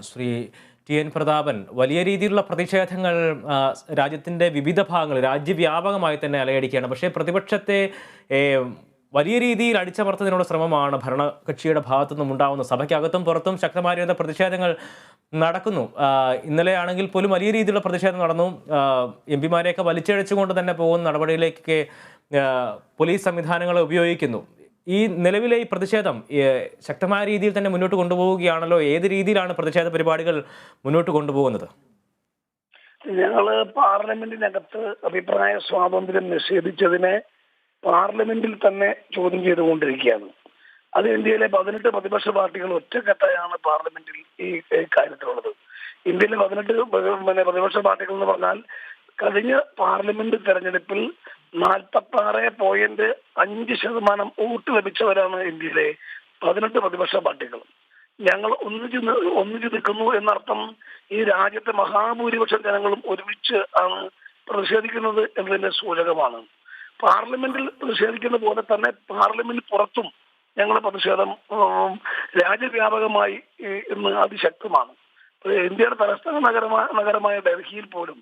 Shri T N Prathapan, വലിയ രീതിയിലുള്ള പ്രതിഷേധങ്ങൾ രാജ്യത്തിൻ്റെ വിവിധ ഭാഗങ്ങൾ രാജ്യവ്യാപകമായി തന്നെ അലയടിക്കുകയാണ്. പക്ഷേ പ്രതിപക്ഷത്തെ വലിയ രീതിയിൽ അടിച്ചമർത്തുന്നതിനുള്ള ശ്രമമാണ് ഭരണകക്ഷിയുടെ ഭാഗത്തു നിന്നും ഉണ്ടാകുന്നത്. സഭയ്ക്കകത്തും പുറത്തും ശക്തമായ പ്രതിഷേധങ്ങൾ നടക്കുന്നു. ഇന്നലെ ആണെങ്കിൽ പോലും വലിയ രീതിയിലുള്ള പ്രതിഷേധം നടന്നു. എം പിമാരെയൊക്കെ വലിച്ചിഴച്ചുകൊണ്ട് തന്നെ പോകുന്ന നടപടിയിലേക്കൊക്കെ പോലീസ് സംവിധാനങ്ങളെ ഉപയോഗിക്കുന്നു. ഈ നിലവിലെ ഈ പ്രതിഷേധം ശക്തമായ രീതിയിൽ തന്നെ മുന്നോട്ട് കൊണ്ടുപോവുകയാണല്ലോ. ഏത് രീതിയിലാണ് പ്രതിഷേധ പരിപാടികൾ മുന്നോട്ട് കൊണ്ടുപോകുന്നത്? ഞങ്ങള് പാർലമെന്റിനകത്ത് അഭിപ്രായ സ്വാതന്ത്ര്യം നിഷേധിച്ചതിനെ പാർലമെന്റിൽ തന്നെ ചോദ്യം ചെയ്തുകൊണ്ടിരിക്കുകയാണ്. അത് ഇന്ത്യയിലെ 18 പ്രതിപക്ഷ പാർട്ടികൾ ഒറ്റക്കെട്ടായാണ് പാർലമെന്റിൽ ഈ കാര്യത്തിലുള്ളത്. ഇന്ത്യയിലെ 18 പ്രതിപക്ഷ പാർട്ടികൾ എന്ന് പറഞ്ഞാൽ കഴിഞ്ഞ പാർലമെന്റ് തെരഞ്ഞെടുപ്പിൽ 46.5% വോട്ട് ലഭിച്ചവരാണ് ഇന്ത്യയിലെ 18 പ്രതിപക്ഷ പാർട്ടികൾ. ഞങ്ങൾ ഒന്നിച്ചു നിൽക്കുന്നു എന്നർത്ഥം ഈ രാജ്യത്തെ മഹാഭൂരിപക്ഷം ജനങ്ങളും ഒരുമിച്ച് ആണ് പ്രതിഷേധിക്കുന്നത് എന്നതിന്റെ സൂചകമാണ്. പാർലമെന്റിൽ പ്രതിഷേധിക്കുന്ന പോലെ തന്നെ പാർലമെന്റ് പുറത്തും ഞങ്ങളുടെ പ്രതിഷേധം രാജ്യവ്യാപകമായി ഇന്ന് അതിശക്തമാണ്. ഇന്ത്യയുടെ തലസ്ഥാന നഗരമായ ഡൽഹിയിൽ പോലും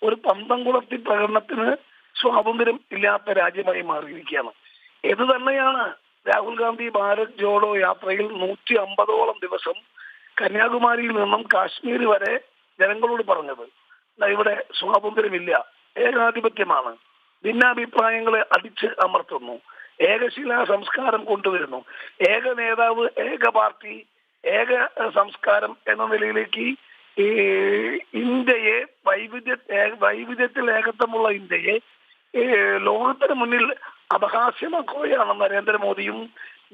ഒരു പന്തംകുളത്തി പ്രകടനത്തിന് സ്വാതന്ത്ര്യം ഇല്ലാത്ത രാജ്യമായി മാറിയിരിക്കുകയാണ്. ഇത് തന്നെയാണ് രാഹുൽ ഗാന്ധി ഭാരത് ജോഡോ യാത്രയിൽ 150ഓളം ദിവസം കന്യാകുമാരിയിൽ നിന്നും കാശ്മീർ വരെ ജനങ്ങളോട് പറഞ്ഞത്. ഇവിടെ സ്വാതന്ത്ര്യമില്ല, ഏകാധിപത്യമാണ്, ഭിന്നാഭിപ്രായങ്ങളെ അടിച്ച് അമർത്തുന്നു, ഏകശിലാ സംസ്കാരം കൊണ്ടുവരുന്നു, ഏക നേതാവ്, ഏക പാർട്ടി, ഏക സംസ്കാരം എന്ന നിലയിലേക്ക് ഈ ഇന്ത്യയെ വൈവിധ്യത്തിൽ ഏകത്വമുള്ള ഇന്ത്യയെ ലോകത്തിന് മുന്നിൽ അപഹാസ്യമാക്കുകയാണ് നരേന്ദ്രമോദിയും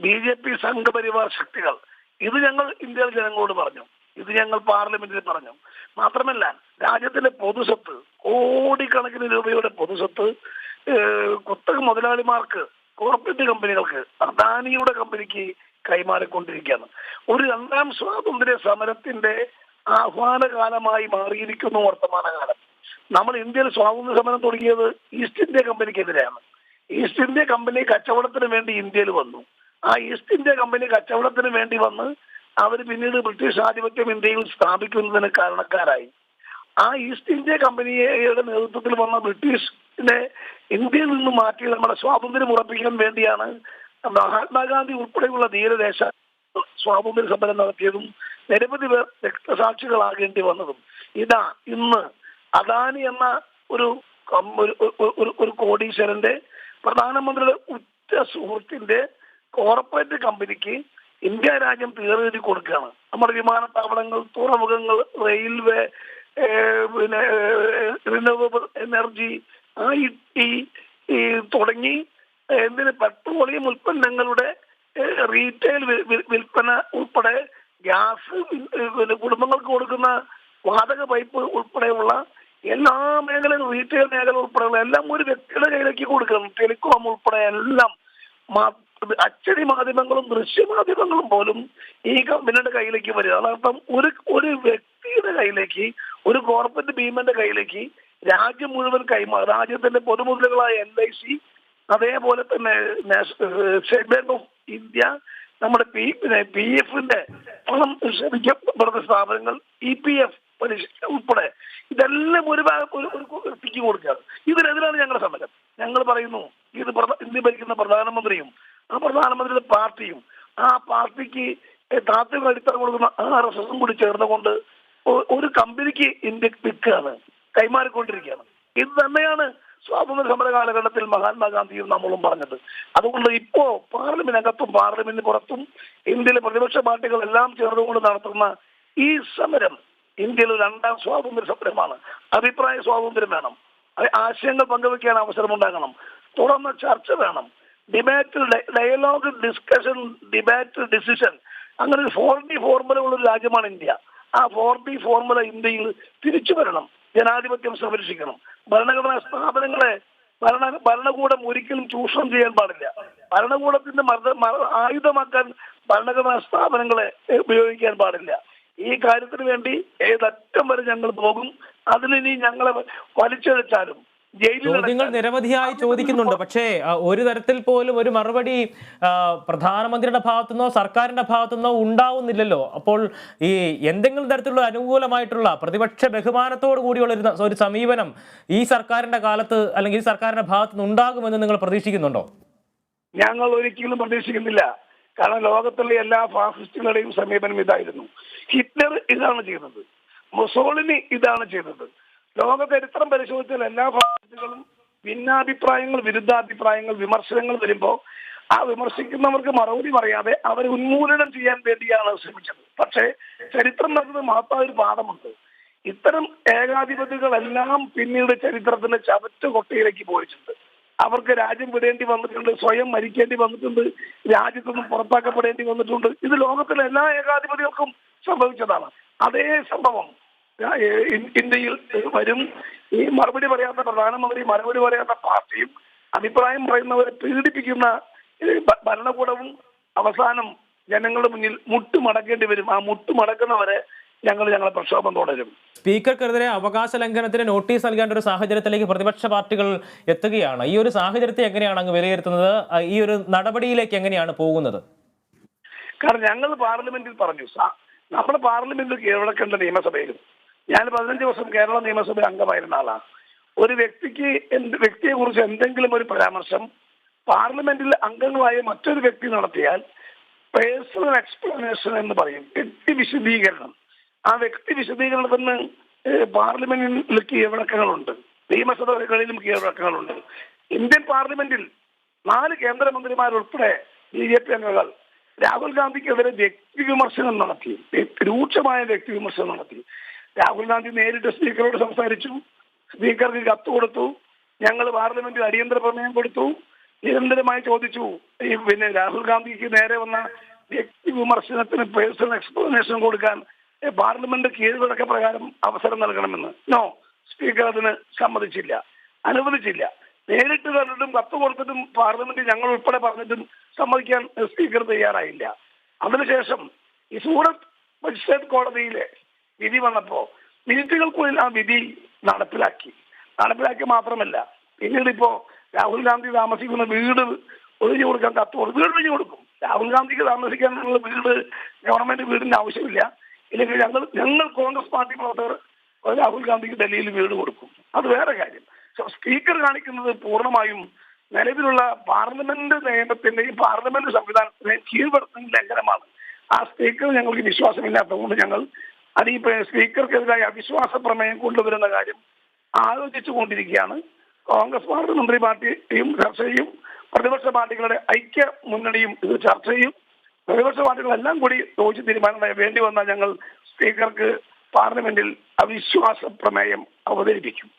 BJP സംഘപരിവാർ ശക്തികൾ. ഇത് ഞങ്ങൾ ഇന്ത്യയിലെ ജനങ്ങളോട് പറഞ്ഞു, ഇത് ഞങ്ങൾ പാർലമെന്റിൽ പറഞ്ഞു. മാത്രമല്ല, രാജ്യത്തിന്റെ പൊതുസ്വത്ത്, കോടിക്കണക്കിന് രൂപയുടെ പൊതുസ്വത്ത് കുത്തക മുതലാളിമാർക്ക്, കോർപ്പറേറ്റ് കമ്പനികൾക്ക്, അദാനിയുടെ കമ്പനിക്ക് കൈമാറിക്കൊണ്ടിരിക്കുകയാണ്. ഒരു രണ്ടാം സ്വാതന്ത്ര്യ സമരത്തിന്റെ ആഹ്വാനകാലമായി മാറിയിരിക്കുന്നു വർത്തമാനകാലം. നമ്മൾ ഇന്ത്യയിൽ സ്വാതന്ത്ര്യ സമരം തുടങ്ങിയത് ഈസ്റ്റ് ഇന്ത്യ കമ്പനിക്കെതിരെയാണ്. ഈസ്റ്റ് ഇന്ത്യ കമ്പനി കച്ചവടത്തിന് വേണ്ടി ഇന്ത്യയിൽ വന്നു. ആ ഈസ്റ്റ് ഇന്ത്യ കമ്പനി കച്ചവടത്തിന് വേണ്ടി വന്ന് അവർ പിന്നീട് ബ്രിട്ടീഷ് ആധിപത്യം ഇന്ത്യയിൽ സ്ഥാപിക്കുന്നതിന് കാരണക്കാരായി. ആ ഈസ്റ്റ് ഇന്ത്യ കമ്പനിയുടെ നേതൃത്വത്തിൽ വന്ന ബ്രിട്ടീഷിനെ ഇന്ത്യയിൽ നിന്ന് മാറ്റി നമ്മുടെ സ്വാതന്ത്ര്യം ഉറപ്പിക്കാൻ വേണ്ടിയാണ് മഹാത്മാഗാന്ധി ഉൾപ്പെടെയുള്ള ധീരദേശ സ്വാതന്ത്ര്യ സമരം നടത്തിയതും നിരവധി പേർ രക്തസാക്ഷികളാകേണ്ടി വന്നതും. ഇതാ ഇന്ന് അദാനി എന്ന ഒരു കോടീശ്വരന്റെ, പ്രധാനമന്ത്രിയുടെ ഉറ്റ സുഹൃത്തിന്റെ കോർപ്പറേറ്റ് കമ്പനിക്ക് ഇന്ത്യ രാജ്യം തീരെഴുതി കൊടുക്കുകയാണ്. നമ്മുടെ വിമാനത്താവളങ്ങൾ, തുറമുഖങ്ങൾ, റെയിൽവേ, പിന്നെ റിന്യൂവബിൾ എനർജി, IT തുടങ്ങി പെട്രോളിയം ഉൽപ്പന്നങ്ങളുടെ റീറ്റെയിൽ വിൽപ്പന ഉൾപ്പെടെ, ഗ്യാസ്, കുടുംബങ്ങൾക്ക് കൊടുക്കുന്ന വാതക പൈപ്പ് ഉൾപ്പെടെയുള്ള എല്ലാ മേഖലകളും, റീറ്റെയിൽ മേഖല ഉൾപ്പെടെയുള്ള എല്ലാം ഒരു വ്യക്തിയുടെ കയ്യിലേക്ക് കൊടുക്കണം. ടെലികോം ഉൾപ്പെടെ എല്ലാം, അച്ചടി മാധ്യമങ്ങളും ദൃശ്യമാധ്യമങ്ങളും പോലും ഈ കമ്പനിയുടെ കയ്യിലേക്ക് വരിക. അതർത്ഥം ഒരു വ്യക്തിയുടെ കയ്യിലേക്ക്, ഒരു കോർപ്പറേറ്റ് ഭീമന്റെ കയ്യിലേക്ക് രാജ്യം മുഴുവൻ കൈമാറും. രാജ്യത്തിന്റെ പൊതുമുതലുകളായ LIC, അതേപോലെ തന്നെ സ്റ്റേറ്റ് ബാങ്ക് ഓഫ് ഇന്ത്യ, നമ്മുടെ PF-ന്റെ പണം നിക്ഷേപിക്കപ്പെടുന്ന സ്ഥാപനങ്ങൾ, EPF ഉൾപ്പെടെ ഇതെല്ലാം ഒരു വ്യക്തിക്ക് കൊടുക്കുകയാണ്. ഇതിനെതിരാണ് ഞങ്ങളുടെ സമരം. ഞങ്ങൾ പറയുന്നു, ഇത് ഇന്ത്യ ഭരിക്കുന്ന പ്രധാനമന്ത്രിയും ആ പ്രധാനമന്ത്രിയുടെ പാർട്ടിയും ആ പാർട്ടിക്ക് താത്വിക അടിത്തറ കൊടുക്കുന്ന RSS-ഉം കൂടി ചേർന്നുകൊണ്ട് ഒരു കമ്പനിക്ക് ഇന്ത്യ വിൽക്കുകയാണ്, കൈമാറിക്കൊണ്ടിരിക്കുകയാണ്. ഇത് തന്നെയാണ് സ്വാതന്ത്ര്യ സമര കാലഘട്ടത്തിൽ മഹാത്മാഗാന്ധിയും നമ്മളും പറഞ്ഞത്. അതുകൊണ്ട് ഇപ്പോ പാർലമെന്റിനകത്തും പാർലമെന്റിന് പുറത്തും ഇന്ത്യയിലെ പ്രതിപക്ഷ പാർട്ടികൾ എല്ലാം ചേർന്നുകൊണ്ട് നടത്തുന്ന ഈ സമരം ഇന്ത്യയിൽ രണ്ടാം സ്വാതന്ത്ര്യ സമരമാണ്. അഭിപ്രായ സ്വാതന്ത്ര്യം വേണം, ആശയങ്ങൾ പങ്കുവെക്കാൻ അവസരമുണ്ടാകണം, തുറന്ന ചർച്ച വേണം, debate, dialogue, discussion, debate, decision, അങ്ങനെ ഒരു 4D ഫോർമുല ഉള്ള ഒരു രാജ്യമാണ് ഇന്ത്യ. ആ 4D ഫോർമുല ഇന്ത്യയിൽ തിരിച്ചു വരണം. ജനാധിപത്യം സംരക്ഷിക്കണം. ഭരണഘടനാ സ്ഥാപനങ്ങളെ ഭരണകൂടം ഒരിക്കലും ചൂഷണം ചെയ്യാൻ പാടില്ല. ഭരണകൂടത്തിന്റെ ആയുധമാക്കാൻ ഭരണഘടനാ സ്ഥാപനങ്ങളെ ഉപയോഗിക്കാൻ പാടില്ല. ഈ കാര്യത്തിന് വേണ്ടി ഏതറ്റം വരെ ഞങ്ങൾ പോകും. അതിലിനി ഞങ്ങളെ വലിച്ചെടുത്താലും ചോദ്യങ്ങൾ നിരവധിയായി ചോദിക്കുന്നുണ്ട്. പക്ഷേ ഒരു തരത്തിൽ പോലും ഒരു മറുപടി പ്രധാനമന്ത്രിയുടെ ഭാഗത്തുനിന്നോ സർക്കാരിന്റെ ഭാഗത്തുനിന്നോ ഉണ്ടാവുന്നില്ലല്ലോ. അപ്പോൾ ഈ എന്തെങ്കിലും തരത്തിലുള്ള അനുകൂലമായിട്ടുള്ള പ്രതിപക്ഷ ബഹുമാനത്തോടു കൂടിയുള്ള ഒരു സമീപനം ഈ സർക്കാരിന്റെ കാലത്ത് അല്ലെങ്കിൽ ഈ സർക്കാരിന്റെ ഭാഗത്തുനിന്ന് ഉണ്ടാകുമെന്ന് നിങ്ങൾ പ്രതീക്ഷിക്കുന്നുണ്ടോ? ഞങ്ങൾ ഒരിക്കലും പ്രതീക്ഷിക്കുന്നില്ല. കാരണം ലോകത്തുള്ള എല്ലാ ഫാസിസ്റ്റുകളുടെയും സമീപനം ഇതായിരുന്നു. ഹിറ്റ്ലർ ഇതാണ് ചെയ്തത്, മുസോളിനി ഇതാണ് ചെയ്തത്. ലോക ചരിത്രം പരിശോധിച്ചാൽ എല്ലാ ഫാസിസ്റ്റുകളും ഭിന്നാഭിപ്രായങ്ങൾ, വിരുദ്ധാഭിപ്രായങ്ങൾ, വിമർശനങ്ങൾ വരുമ്പോൾ ആ വിമർശിക്കുന്നവർക്ക് മറുപടി പറയാതെ അവരെ ഉന്മൂലനം ചെയ്യാൻ വേണ്ടിയാണ് ശ്രമിച്ചത്. പക്ഷേ ചരിത്രം നടന്നത് മഹത്തായ ഒരു പാഠമുണ്ട്. ഇത്തരം ഏകാധിപതികളെല്ലാം പിന്നീട് ചരിത്രത്തിന്റെ ചവറ്റുകൊട്ടയിലേക്ക് പോയിട്ടുണ്ട്. അവർക്ക് രാജ്യം വിടേണ്ടി വന്നിട്ടുണ്ട്, സ്വയം മരിക്കേണ്ടി വന്നിട്ടുണ്ട്, രാജ്യത്തുനിന്നും പുറത്താക്കപ്പെടേണ്ടി വന്നിട്ടുണ്ട്. ഇത് ലോകത്തിലെ എല്ലാ ഏകാധിപതികൾക്കും സംഭവിച്ചതാണ്. അതേ സംഭവം ഇന്ത്യയിൽ വരും. ഈ മറുപടി പറയാത്ത പ്രധാനമന്ത്രി, മറുപടി പറയാത്ത പാർട്ടിയും, അഭിപ്രായം പറയുന്നവരെ പീഡിപ്പിക്കുന്ന ഭരണകൂടവും അവസാനം ജനങ്ങളുടെ മുന്നിൽ മുട്ടുമടക്കേണ്ടി വരും. ആ മുട്ടുമടക്കുന്നവരെ ഞങ്ങളെ പ്രക്ഷോഭം തുടരും. സ്പീക്കർക്കെതിരെ അവകാശ ലംഘനത്തിന് നോട്ടീസ് നൽകേണ്ട ഒരു സാഹചര്യത്തിലേക്ക് പ്രതിപക്ഷ പാർട്ടികൾ എത്തുകയാണ്. ഈ ഒരു സാഹചര്യത്തെ എങ്ങനെയാണ് അങ്ങ് വിലയിരുത്തുന്നത്? ഈ ഒരു നടപടിയിലേക്ക് എങ്ങനെയാണ് പോകുന്നത്? കാരണം ഞങ്ങൾ പാർലമെന്റിൽ പറഞ്ഞു, നമ്മുടെ പാർലമെന്റിൽ കീഴടക്കേണ്ട നിയമസഭയിലും, ഞാൻ 15 വർഷം കേരള നിയമസഭ അംഗമായിരുന്ന ആളാണ്. ഒരു വ്യക്തിയെ കുറിച്ച് എന്തെങ്കിലും ഒരു പരാമർശം പാർലമെന്റിൽ അംഗങ്ങളായ മറ്റൊരു വ്യക്തി നടത്തിയാൽ പേഴ്സണൽ എക്സ്പ്ലനേഷൻ എന്ന് പറയും, വ്യക്തി വിശദീകരണം. ആ വ്യക്തി വിശദീകരണത്തിന് പാർലമെന്റിൽ കീഴ്വഴക്കങ്ങളുണ്ട്, നിയമസഭകളിലും കീഴ്വഴക്കങ്ങളുണ്ട്. ഇന്ത്യൻ പാർലമെന്റിൽ 4 കേന്ദ്രമന്ത്രിമാരുൾപ്പെടെ BJP അംഗങ്ങൾ രാഹുൽ ഗാന്ധിക്കെതിരെ വ്യക്തി വിമർശനം നടത്തി, രൂക്ഷമായ വ്യക്തി വിമർശനം നടത്തി. രാഹുൽ ഗാന്ധി നേരിട്ട് സ്പീക്കറോട് സംസാരിച്ചു, സ്പീക്കർക്ക് കത്ത് കൊടുത്തു, ഞങ്ങൾ പാർലമെന്റിൽ അടിയന്തര പ്രമേയം കൊടുത്തു, നിരന്തരമായി ചോദിച്ചു രാഹുൽ ഗാന്ധിക്ക് നേരെ വന്ന വ്യക്തി വിമർശനത്തിന് പേഴ്സണൽ എക്സ്പ്ലനേഷൻ കൊടുക്കാൻ പാർലമെന്റ് കീഴ്വഴക്ക പ്രകാരം അവസരം നൽകണമെന്ന്. നോ, സ്പീക്കർ അതിന് സമ്മതിച്ചില്ല, അനുവദിച്ചില്ല. നേരിട്ട് കണ്ടിട്ടും കത്ത് കൊടുത്തിട്ടും പാർലമെന്റ് ഞങ്ങൾ ഉൾപ്പെടെ പറഞ്ഞിട്ടും സമ്മതിക്കാൻ സ്പീക്കർ തയ്യാറായില്ല. അതിനുശേഷം ഈ സൂറത്ത് മജിസ്ട്രേറ്റ് കോടതിയിലെ വിധി വന്നപ്പോ മിനിറ്റുകൾക്കുള്ളിൽ ആ വിധി നടപ്പിലാക്കി മാത്രമല്ല, പിന്നീട് ഇപ്പോ രാഹുൽ ഗാന്ധി താമസിക്കുന്ന വീട് ഒഴിഞ്ഞു കൊടുക്കാൻ കത്ത് കൊടുക്കും, വീട് ഒഴിഞ്ഞു കൊടുക്കും. രാഹുൽ ഗാന്ധിക്ക് താമസിക്കാനുള്ള വീട് ഗവൺമെന്റ് വീടിന്റെ ആവശ്യമില്ല. ഇല്ലെങ്കിൽ ഞങ്ങൾ കോൺഗ്രസ് പാർട്ടി പ്രവർത്തകർ രാഹുൽ ഗാന്ധിക്ക് ഡൽഹിയിൽ വീട് കൊടുക്കും. അത് വേറെ കാര്യം. സ്പീക്കർ കാണിക്കുന്നത് പൂർണ്ണമായും നിലവിലുള്ള പാർലമെന്റ് നിയമത്തിന്റെയും പാർലമെന്റ് സംവിധാനത്തിന്റെയും കീഴ്പ്പെടുത്തുന്ന ലംഘനമാണ്. ആ സ്പീക്കർ ഞങ്ങൾക്ക് വിശ്വാസമില്ലാത്തതുകൊണ്ട് ഞങ്ങൾ സ്പീക്കർക്കെതിരായ അവിശ്വാസ പ്രമേയം കൊണ്ടുവരുന്ന കാര്യം ആലോചിച്ചു കൊണ്ടിരിക്കുകയാണ്. കോൺഗ്രസ് പാർലമെന്ററി പാർട്ടിയും ചർച്ച ചെയ്യും, പ്രതിപക്ഷ പാർട്ടികളുടെ ഐക്യ മുന്നണിയും ഇത് ചർച്ച ചെയ്യും. പ്രതിപക്ഷ പാർട്ടികളെല്ലാം കൂടി യോജിച്ച് തീരുമാനം വേണ്ടി വന്നാൽ ഞങ്ങൾ സ്പീക്കർക്ക് പാർലമെന്റിൽ അവിശ്വാസ പ്രമേയം അവതരിപ്പിക്കും.